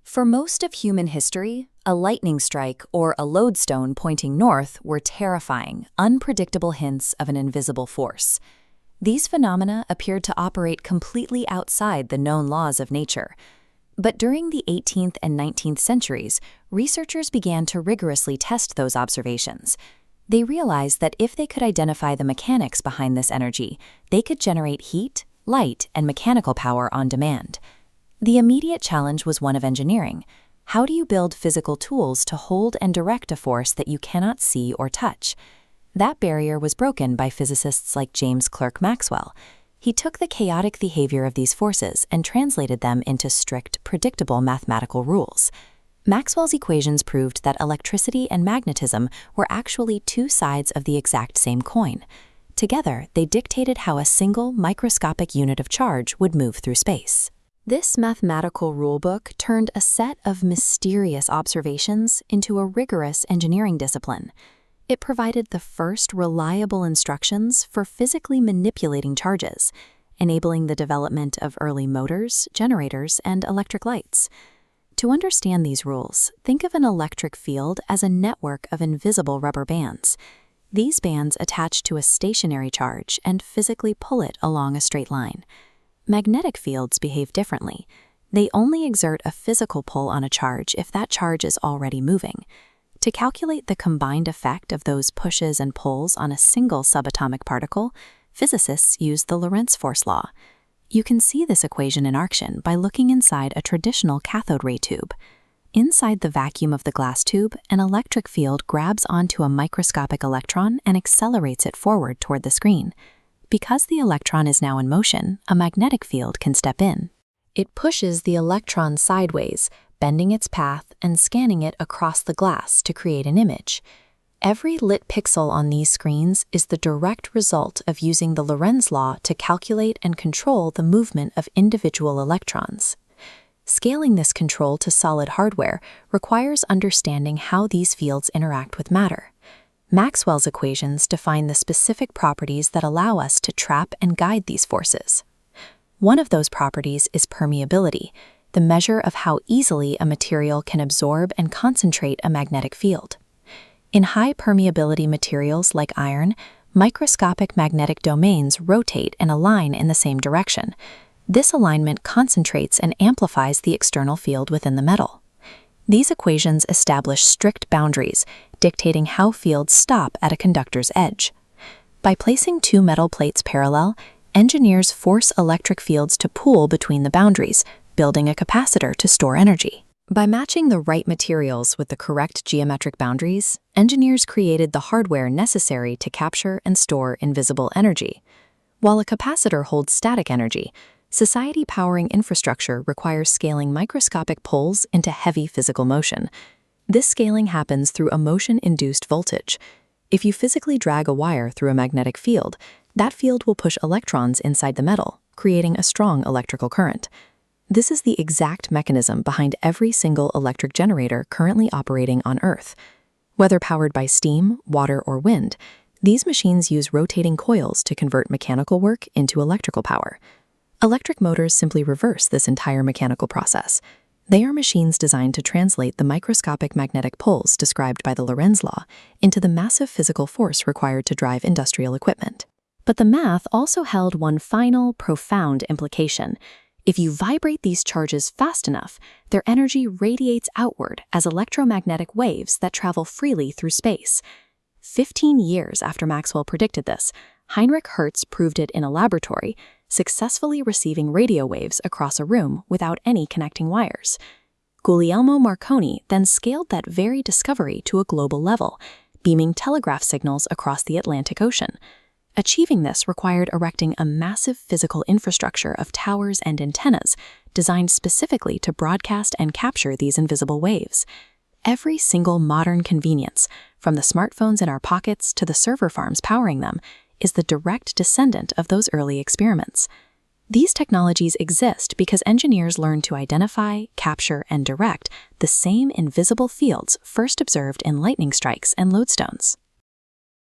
For most of human history, a lightning strike or a lodestone pointing north were terrifying, unpredictable hints of an invisible force. These phenomena appeared to operate completely outside the known laws of nature. But during the 18th and 19th centuries, researchers began to rigorously test those observations. They realized that if they could identify the mechanics behind this energy, they could generate heat, light, and mechanical power on demand. The immediate challenge was one of engineering. How do you build physical tools to hold and direct a force that you cannot see or touch? That barrier was broken by physicists like James Clerk Maxwell. He took the chaotic behavior of these forces and translated them into strict, predictable mathematical rules. Maxwell's equations proved that electricity and magnetism were actually two sides of the exact same coin. Together, they dictated how a single microscopic unit of charge would move through space. This mathematical rulebook turned a set of mysterious observations into a rigorous engineering discipline. It provided the first reliable instructions for physically manipulating charges, enabling the development of early motors, generators, and electric lights. To understand these rules, think of an electric field as a network of invisible rubber bands. These bands attach to a stationary charge and physically pull it along a straight line. Magnetic fields behave differently. They only exert a physical pull on a charge if that charge is already moving. To calculate the combined effect of those pushes and pulls on a single subatomic particle, physicists use the Lorentz force law. You can see this equation in action by looking inside a traditional cathode ray tube. Inside the vacuum of the glass tube, an electric field grabs onto a microscopic electron and accelerates it forward toward the screen. Because the electron is now in motion, a magnetic field can step in. It pushes the electron sideways, bending its path and scanning it across the glass to create an image. Every lit pixel on these screens is the direct result of using the Lorentz law to calculate and control the movement of individual electrons. Scaling this control to solid hardware requires understanding how these fields interact with matter. Maxwell's equations define the specific properties that allow us to trap and guide these forces. One of those properties is permeability, the measure of how easily a material can absorb and concentrate a magnetic field. In high permeability materials like iron, microscopic magnetic domains rotate and align in the same direction. This alignment concentrates and amplifies the external field within the metal. These equations establish strict boundaries, dictating how fields stop at a conductor's edge. By placing two metal plates parallel, engineers force electric fields to pool between the boundaries, building a capacitor to store energy. By matching the right materials with the correct geometric boundaries, engineers created the hardware necessary to capture and store invisible energy. While a capacitor holds static energy, society-powering infrastructure requires scaling microscopic pulls into heavy physical motion. This scaling happens through a motion-induced voltage. If you physically drag a wire through a magnetic field, that field will push electrons inside the metal, creating a strong electrical current. This is the exact mechanism behind every single electric generator currently operating on Earth. Whether powered by steam, water, or wind, these machines use rotating coils to convert mechanical work into electrical power. Electric motors simply reverse this entire mechanical process. They are machines designed to translate the microscopic magnetic pulls described by the Lorentz law into the massive physical force required to drive industrial equipment. But the math also held one final, profound implication. If you vibrate these charges fast enough, their energy radiates outward as electromagnetic waves that travel freely through space. 15 years after Maxwell predicted this, Heinrich Hertz proved it in a laboratory, successfully receiving radio waves across a room without any connecting wires. Guglielmo Marconi then scaled that very discovery to a global level, beaming telegraph signals across the Atlantic Ocean. Achieving this required erecting a massive physical infrastructure of towers and antennas designed specifically to broadcast and capture these invisible waves. Every single modern convenience, from the smartphones in our pockets to the server farms powering them, is the direct descendant of those early experiments. These technologies exist because engineers learned to identify, capture, and direct the same invisible fields first observed in lightning strikes and lodestones.